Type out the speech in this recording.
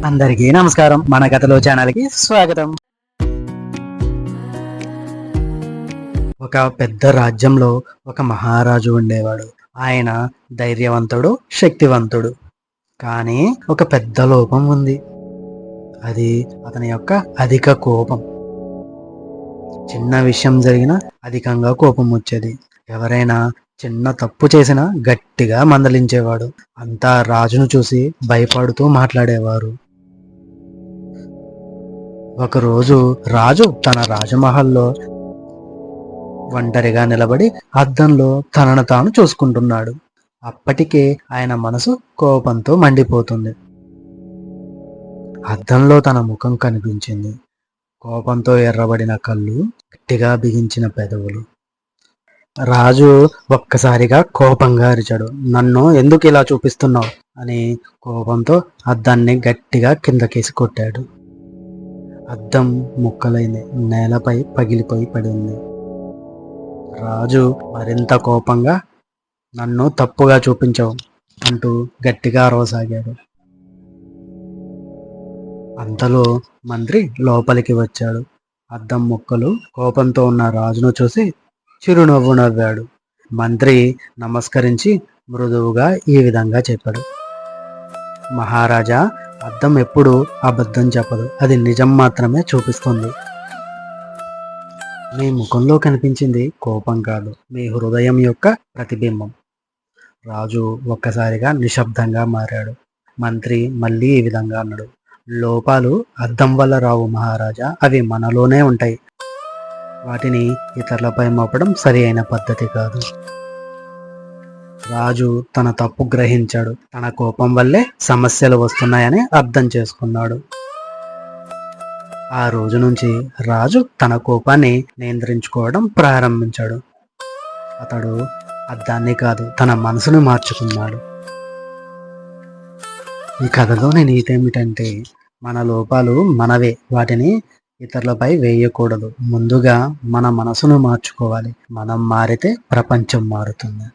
అందరికీ నమస్కారం. మన కథలో ఛానల్కి స్వాగతం. ఒక పెద్ద రాజ్యంలో ఒక మహారాజు ఉండేవాడు. ఆయన ధైర్యవంతుడు, శక్తివంతుడు. కానీ ఒక పెద్ద లోపం ఉంది. అది అతని యొక్క అధిక కోపం. చిన్న విషయం జరిగినా అధికంగా కోపం వచ్చేది. ఎవరైనా చిన్న తప్పు చేసినా గట్టిగా మందలించేవాడు. అంతా రాజును చూసి భయపడుతూ మాట్లాడేవారు. ఒకరోజు రాజు తన రాజమహల్లో ఒంటరిగా నిలబడి అద్దంలో తనను తాను చూసుకుంటున్నాడు. అప్పటికే ఆయన మనసు కోపంతో మండిపోతుంది. అద్దంలో తన ముఖం కనిపించింది. కోపంతో ఎర్రబడిన కళ్ళు, గట్టిగా బిగించిన పెదవులు. రాజు ఒక్కసారిగా కోపంగా అరిచాడు. నన్ను ఎందుకు ఇలా చూపిస్తున్నావు అని కోపంతో అద్దాన్ని గట్టిగా కిందకేసి కొట్టాడు. అద్దం ముక్కలైంది, నేలపై పగిలిపోయి పడింది. రాజు మరింత కోపంగా నన్ను తప్పుగా చూపించావు అంటూ గట్టిగా అరవసాగాడు. అంతలో మంత్రి లోపలికి వచ్చాడు. అద్దం ముక్కలు కోపంతో ఉన్న రాజును చూసి చిరునవ్వు నవ్వాడు. మంత్రి నమస్కరించి మృదువుగా ఈ విధంగా చెప్పాడు. మహారాజా, అద్దం ఎప్పుడు అబద్ధం చెప్పదు, అది నిజం మాత్రమే చూపిస్తుంది. మీ ముఖంలో కనిపించింది కోపం కాదు, మీ హృదయం యొక్క ప్రతిబింబం. రాజు ఒక్కసారిగా నిశ్శబ్దంగా మారాడు. మంత్రి మళ్ళీ ఈ విధంగా అన్నాడు. లోపాలు అద్దం వల్ల రావు మహారాజా, అవి మనలోనే ఉంటాయి. వాటిని ఇతరులపై మోపడం సరి అయిన పద్ధతి కాదు. రాజు తన తప్పు గ్రహించాడు. తన కోపం వల్లే సమస్యలు వస్తున్నాయని అర్థం చేసుకున్నాడు. ఆ రోజు నుంచి రాజు తన కోపాన్ని నియంత్రించుకోవడం ప్రారంభించాడు. అతడు అద్దాన్ని కాదు, తన మనసును మార్చుకున్నాడు. ఈ కథలోని నీతి ఏమిటంటే, మన లోపాలు మనవే, వాటిని ఇతరులపై వేయకూడదు. ముందుగా మన మనసును మార్చుకోవాలి. మనం మారితే ప్రపంచం మారుతుంది.